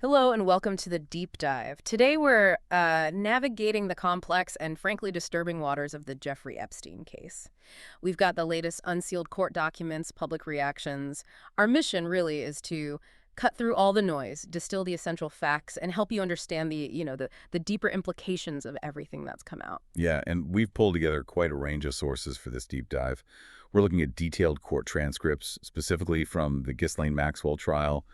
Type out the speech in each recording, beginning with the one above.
Hello and welcome to the Deep Dive. Today we're navigating the complex and frankly disturbing waters of the Jeffrey Epstein case. We've got the latest unsealed court documents, public reactions. Our mission really is to cut through all the noise, distill the essential facts, and help you understand the deeper implications of everything that's come out. Yeah, and we've pulled together quite a range of sources for this deep dive. We're looking at detailed court transcripts, specifically from the Ghislaine Maxwell trial,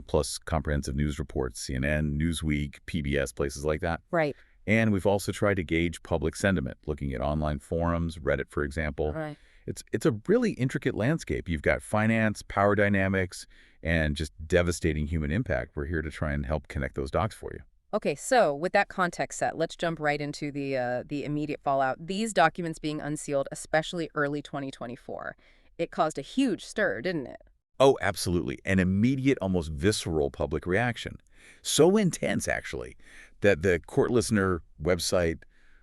plus comprehensive news reports, CNN, Newsweek, PBS, places like that. Right. And we've also tried to gauge public sentiment, looking at online forums, Reddit, for example. Right. It's a really intricate landscape. You've got finance, power dynamics, and just devastating human impact. We're here to try and help connect those dots for you. Okay, so with that context set, let's jump right into the immediate fallout. These documents being unsealed, especially early 2024, it caused a huge stir, didn't it? Oh, absolutely. An immediate, almost visceral public reaction. So intense, actually, that the court listener website,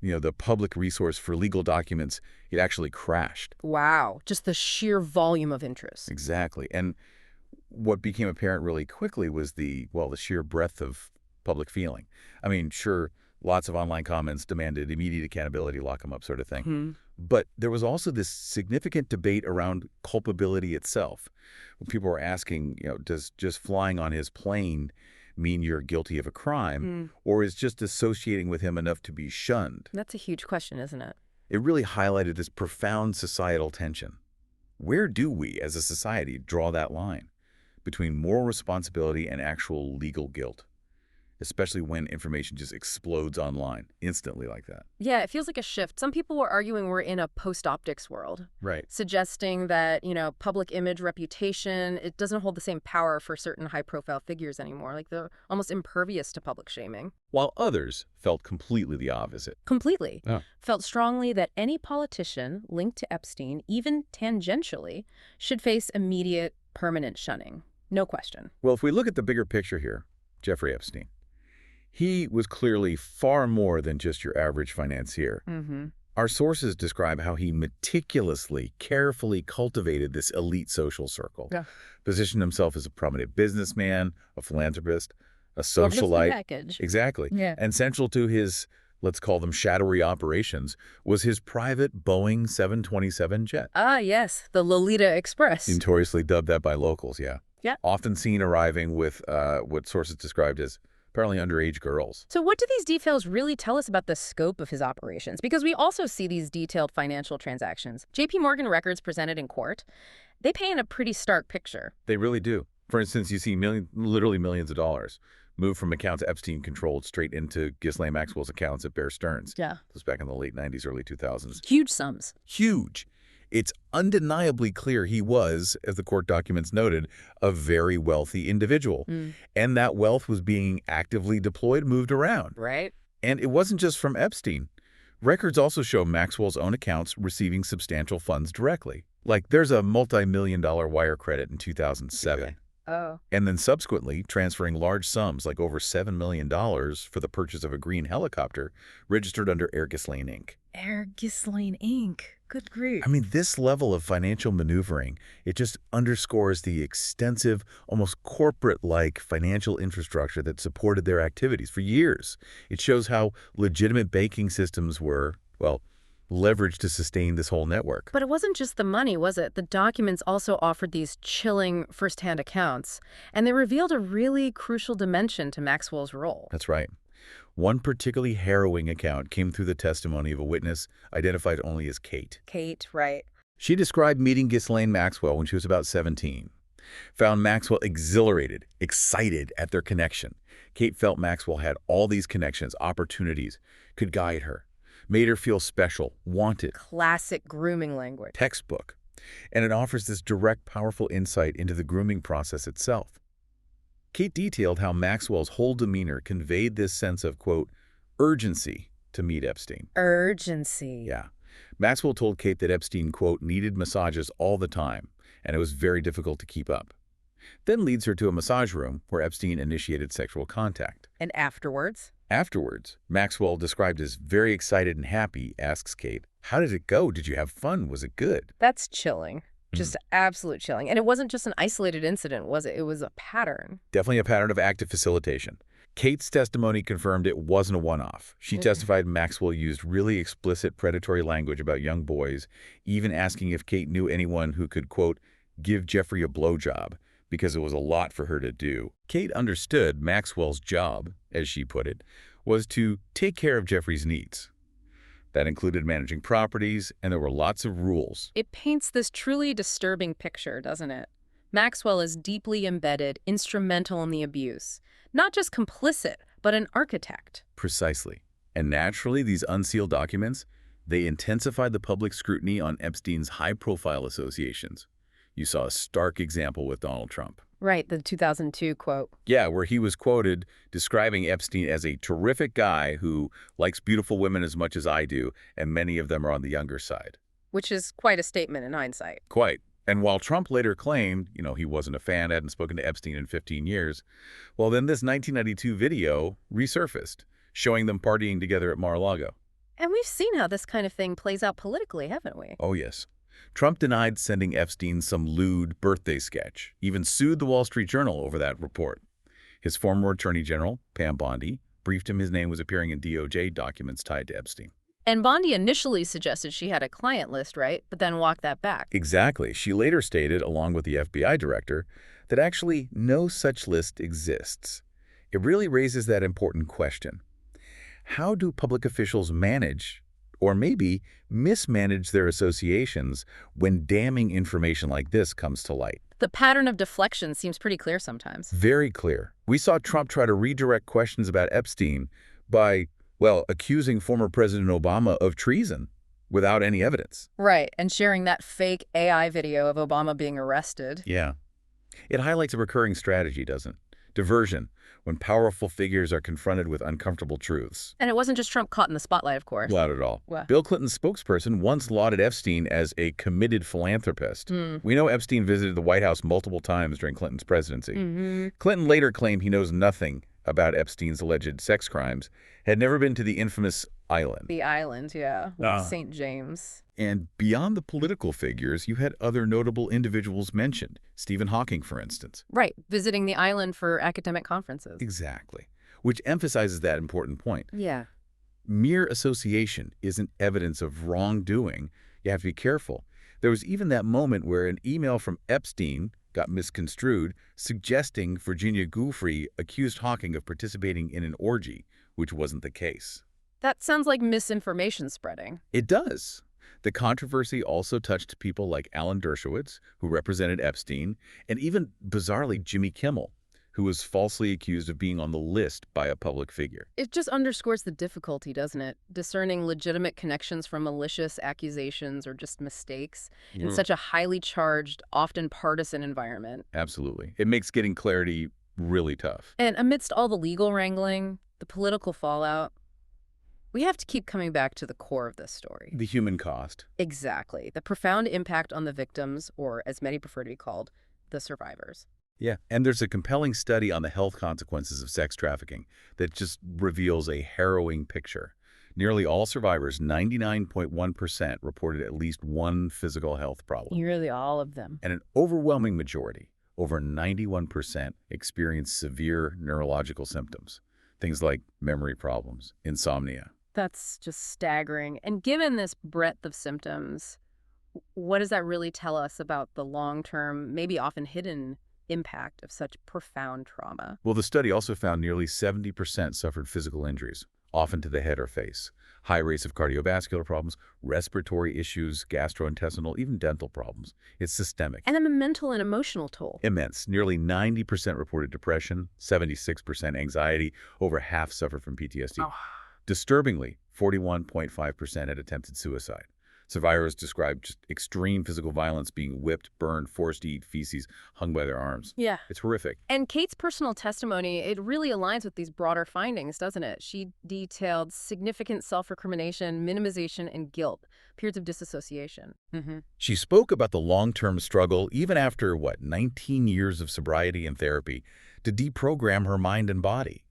the public resource for legal documents, it actually crashed. Wow, just the sheer volume of interest. Exactly. And what became apparent really quickly was the sheer breadth of public feeling. I mean, sure, lots of online comments demanded immediate accountability, lock them up sort of thing. Hmm. But there was also this significant debate around culpability itself. When people were asking, does just flying on his plane mean you're guilty of a crime, or is just associating with him enough to be shunned? That's a huge question, isn't it? It really highlighted this profound societal tension. Where do we, as a society, draw that line between moral responsibility and actual legal guilt? Especially when information just explodes online instantly like that. Yeah, it feels like a shift. Some people were arguing we're in a post-optics world, Right. suggesting that, public image, reputation, it doesn't hold the same power for certain high-profile figures anymore. Like they're almost impervious to public shaming. While others felt completely the opposite. Completely. Oh. Felt strongly that any politician linked to Epstein, even tangentially, should face immediate, permanent shunning. No question. Well, if we look at the bigger picture here, Jeffrey Epstein, he was clearly far more than just your average financier. Mm-hmm. Our sources describe how he meticulously, carefully cultivated this elite social circle. Yeah. Positioned himself as a prominent businessman, a philanthropist, a Love the socialite. package. Exactly. Yeah. And central to his, let's call them shadowy operations, was his private Boeing 727 jet. Ah, yes, the Lolita Express. Notoriously dubbed that by locals, yeah. Yeah. Often seen arriving with what sources described as apparently underage girls. So what do these details really tell us about the scope of his operations? Because we also see these detailed financial transactions. JP Morgan records presented in court, they paint a pretty stark picture. They really do. For instance, you see literally millions of dollars move from accounts Epstein controlled straight into Ghislaine Maxwell's accounts at Bear Stearns. Yeah. This was back in the late 90s, early 2000s. Huge sums. Huge. It's undeniably clear he was, as the court documents noted, a very wealthy individual. And that wealth was being actively deployed, moved around. Right. And it wasn't just from Epstein. Records also show Maxwell's own accounts receiving substantial funds directly. Like there's a multi-million-dollar wire credit in 2007. Okay. Oh. And then subsequently transferring large sums, like over $7 million for the purchase of a green helicopter registered under Air Ghislaine Inc. Air Ghislaine Inc. Good grief. I mean, this level of financial maneuvering, it just underscores the extensive, almost corporate-like financial infrastructure that supported their activities for years. It shows how legitimate banking systems were, leveraged to sustain this whole network. But it wasn't just the money, was it? The documents also offered these chilling first-hand accounts, and they revealed a really crucial dimension to Maxwell's role. That's right. One particularly harrowing account came through the testimony of a witness identified only as Kate. Kate, right. She described meeting Ghislaine Maxwell when she was about 17. Found Maxwell exhilarated, excited at their connection. Kate felt Maxwell had all these connections, opportunities, could guide her, made her feel special, wanted. Classic grooming language. Textbook. And it offers this direct, powerful insight into the grooming process itself. Kate detailed how Maxwell's whole demeanor conveyed this sense of, quote, urgency to meet Epstein. Urgency. Yeah. Maxwell told Kate that Epstein, quote, needed massages all the time, and it was very difficult to keep up. Then leads her to a massage room where Epstein initiated sexual contact. And afterwards? Afterwards, Maxwell, described as very excited and happy, asks Kate, how did it go? Did you have fun? Was it good? That's chilling. Mm. Just absolute chilling. And it wasn't just an isolated incident, was it? It was a pattern. Definitely a pattern of active facilitation. Kate's testimony confirmed it wasn't a one-off. She Mm. testified Maxwell used really explicit predatory language about young boys, even asking if Kate knew anyone who could, quote, give Jeffrey a blowjob, because it was a lot for her to do. Kate understood Maxwell's job, as she put it, was to take care of Jeffrey's needs. That included managing properties, and there were lots of rules. It paints this truly disturbing picture, doesn't it? Maxwell is deeply embedded, instrumental in the abuse. Not just complicit, but an architect. Precisely. And naturally, these unsealed documents, they intensified the public scrutiny on Epstein's high-profile associations. You saw a stark example with Donald Trump. Right, the 2002 quote. Yeah, where he was quoted describing Epstein as a terrific guy who likes beautiful women as much as I do, and many of them are on the younger side. Which is quite a statement in hindsight. Quite. And while Trump later claimed, he wasn't a fan, hadn't spoken to Epstein in 15 years, well, then this 1992 video resurfaced, showing them partying together at Mar-a-Lago. And we've seen how this kind of thing plays out politically, haven't we? Oh, yes. Trump denied sending Epstein some lewd birthday sketch, even sued the Wall Street Journal over that report. His former Attorney General, Pam Bondi, briefed him his name was appearing in DOJ documents tied to Epstein. And Bondi initially suggested she had a client list, right? But then walked that back. Exactly. She later stated, along with the FBI director, that actually no such list exists. It really raises that important question. How do public officials manage, or maybe mismanage their associations when damning information like this comes to light? The pattern of deflection seems pretty clear sometimes. Very clear. We saw Trump try to redirect questions about Epstein by, well, accusing former President Obama of treason without any evidence. Right, and sharing that fake AI video of Obama being arrested. Yeah. It highlights a recurring strategy, doesn't it? Diversion, when powerful figures are confronted with uncomfortable truths. And it wasn't just Trump caught in the spotlight, of course. Not at all. What? Bill Clinton's spokesperson once lauded Epstein as a committed philanthropist. We know Epstein visited the White House multiple times during Clinton's presidency. Clinton later claimed he knows nothing about Epstein's alleged sex crimes, had never been to the infamous island. The island, yeah. St. James. And beyond the political figures, you had other notable individuals mentioned. Stephen Hawking, for instance. Right, visiting the island for academic conferences. Exactly. Which emphasizes that important point. Yeah. Mere association isn't evidence of wrongdoing. You have to be careful. There was even that moment where an email from Epstein got misconstrued, suggesting Virginia Giuffre accused Hawking of participating in an orgy, which wasn't the case. That sounds like misinformation spreading. It does. The controversy also touched people like Alan Dershowitz, who represented Epstein, and even, bizarrely, Jimmy Kimmel, who was falsely accused of being on the list by a public figure. It just underscores the difficulty, doesn't it? Discerning legitimate connections from malicious accusations or just mistakes in such a highly charged, often partisan environment. Absolutely. It makes getting clarity really tough. And amidst all the legal wrangling, the political fallout, we have to keep coming back to the core of this story. The human cost. Exactly. The profound impact on the victims, or as many prefer to be called, the survivors. Yeah, and there's a compelling study on the health consequences of sex trafficking that just reveals a harrowing picture. Nearly all survivors, 99.1%, reported at least one physical health problem. Nearly all of them. And an overwhelming majority, over 91%, experienced severe neurological symptoms. Things like memory problems, insomnia. That's just staggering. And given this breadth of symptoms, what does that really tell us about the long-term, maybe often hidden impact of such profound trauma? Well, the study also found nearly 70% suffered physical injuries, often to the head or face. High rates of cardiovascular problems, respiratory issues, gastrointestinal, even dental problems. It's systemic. And a mental and emotional toll. Immense. Nearly 90% reported depression, 76% anxiety, over half suffered from PTSD. Oh. Disturbingly, 41.5% had attempted suicide. Survivors described just extreme physical violence, being whipped, burned, forced to eat feces, hung by their arms. Yeah. It's horrific. And Kate's personal testimony, it really aligns with these broader findings, doesn't it? She detailed significant self-recrimination, minimization, and guilt, periods of disassociation. She spoke about the long-term struggle, even after, 19 years of sobriety and therapy, to deprogram her mind and body.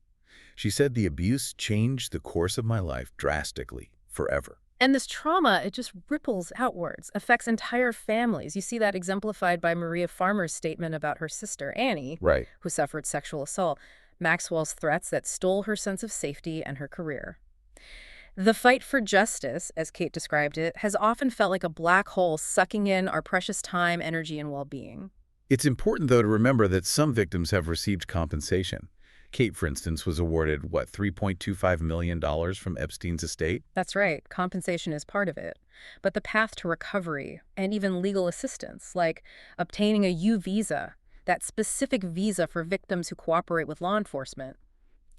She said the abuse changed the course of my life drastically, forever. And this trauma, it just ripples outwards, affects entire families. You see that exemplified by Maria Farmer's statement about her sister, Annie, Right. who suffered sexual assault, Maxwell's threats that stole her sense of safety and her career. The fight for justice, as Kate described it, has often felt like a black hole sucking in our precious time, energy, and well-being. It's important, though, to remember that some victims have received compensation. Kate, for instance, was awarded, what, $3.25 million from Epstein's estate? That's right, compensation is part of it. But the path to recovery and even legal assistance, like obtaining a U visa, that specific visa for victims who cooperate with law enforcement,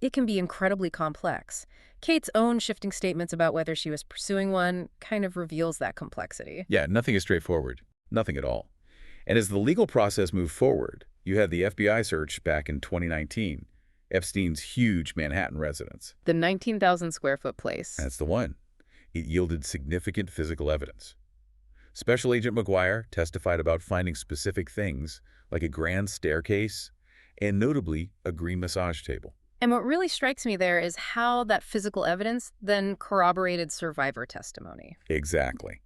it can be incredibly complex. Kate's own shifting statements about whether she was pursuing one kind of reveals that complexity. Yeah, nothing is straightforward. Nothing at all. And as the legal process moved forward, you had the FBI search back in 2019, Epstein's huge Manhattan residence. The 19,000 square foot place. That's the one. It yielded significant physical evidence. Special Agent McGuire testified about finding specific things, like a grand staircase, and notably, a green massage table. And what really strikes me there is how that physical evidence then corroborated survivor testimony. Exactly.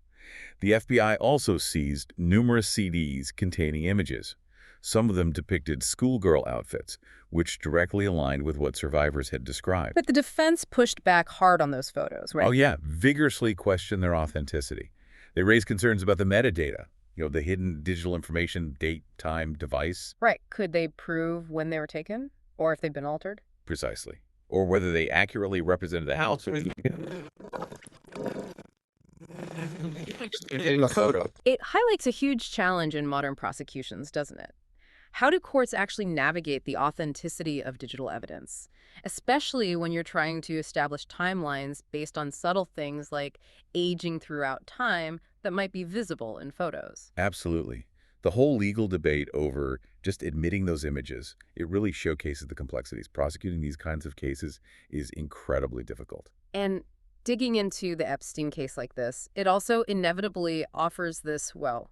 The FBI also seized numerous CDs containing images. Some of them depicted schoolgirl outfits, which directly aligned with what survivors had described. But the defense pushed back hard on those photos, right? Oh yeah, vigorously questioned their authenticity. They raised concerns about the metadata, the hidden digital information, date, time, device. Right. Could they prove when they were taken? Or if they've been altered? Precisely. Or whether they accurately represented the house. It highlights a huge challenge in modern prosecutions, doesn't it? How do courts actually navigate the authenticity of digital evidence, especially when you're trying to establish timelines based on subtle things like aging throughout time that might be visible in photos? Absolutely. The whole legal debate over just admitting those images, it really showcases the complexities. Prosecuting these kinds of cases is incredibly difficult. And digging into the Epstein case like this, it also inevitably offers this, well,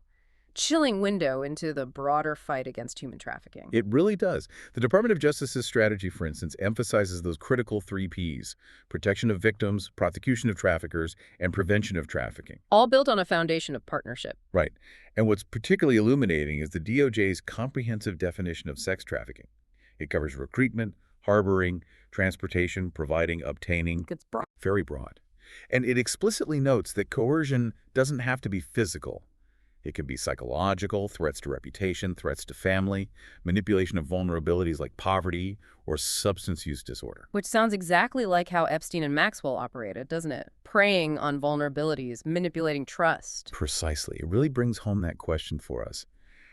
chilling window into the broader fight against human trafficking. It really does. The Department of Justice's strategy, for instance, emphasizes those critical 3 Ps: protection of victims, prosecution of traffickers, and prevention of trafficking. All built on a foundation of partnership. Right. And what's particularly illuminating is the DOJ's comprehensive definition of sex trafficking. It covers recruitment, harboring, transportation, providing, obtaining. It's broad. Very broad. And it explicitly notes that coercion doesn't have to be physical. It can be psychological, threats to reputation, threats to family, manipulation of vulnerabilities like poverty or substance use disorder. Which sounds exactly like how Epstein and Maxwell operated, doesn't it? Preying on vulnerabilities, manipulating trust. Precisely. It really brings home that question for us.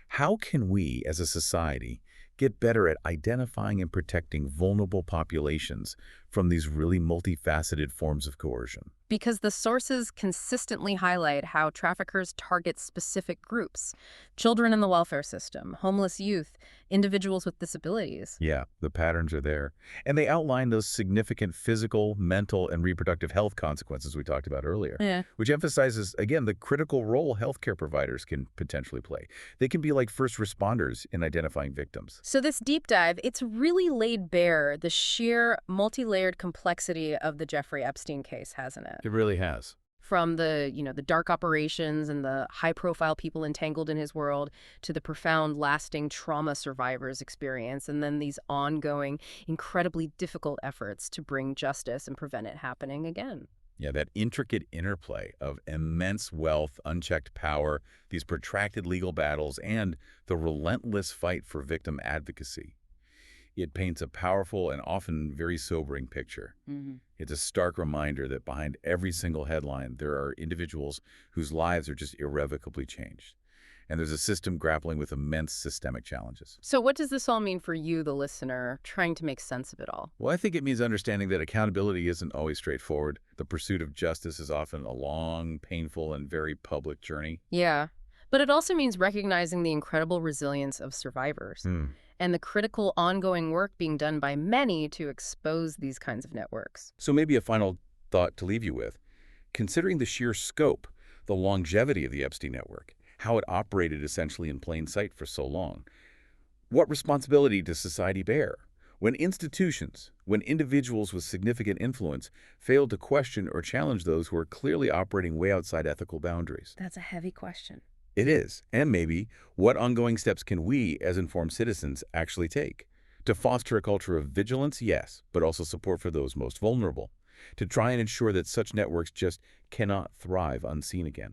How can we, as a society, get better at identifying and protecting vulnerable populations from these really multifaceted forms of coercion? Because the sources consistently highlight how traffickers target specific groups: children in the welfare system, homeless youth, individuals with disabilities. Yeah, the patterns are there. And they outline those significant physical, mental, and reproductive health consequences we talked about earlier, Yeah. which emphasizes, again, the critical role healthcare providers can potentially play. They can be like first responders in identifying victims. So this deep dive, it's really laid bare the sheer multi-layered complexity of the Jeffrey Epstein case, hasn't it? It really has. From the dark operations and the high-profile people entangled in his world to the profound, lasting trauma survivors experience, and then these ongoing, incredibly difficult efforts to bring justice and prevent it happening again. Yeah, that intricate interplay of immense wealth, unchecked power, these protracted legal battles, and the relentless fight for victim advocacy. It paints a powerful and often very sobering picture. It's a stark reminder that behind every single headline, there are individuals whose lives are just irrevocably changed. And there's a system grappling with immense systemic challenges. So what does this all mean for you, the listener, trying to make sense of it all? Well, I think it means understanding that accountability isn't always straightforward. The pursuit of justice is often a long, painful, and very public journey. Yeah. But it also means recognizing the incredible resilience of survivors and the critical ongoing work being done by many to expose these kinds of networks. So maybe a final thought to leave you with. Considering the sheer scope, the longevity of the Epstein network, how it operated essentially in plain sight for so long, what responsibility does society bear? When institutions, when individuals with significant influence fail to question or challenge those who are clearly operating way outside ethical boundaries. That's a heavy question. It is. And maybe, what ongoing steps can we, as informed citizens, actually take? To foster a culture of vigilance, yes, but also support for those most vulnerable. To try and ensure that such networks just cannot thrive unseen again.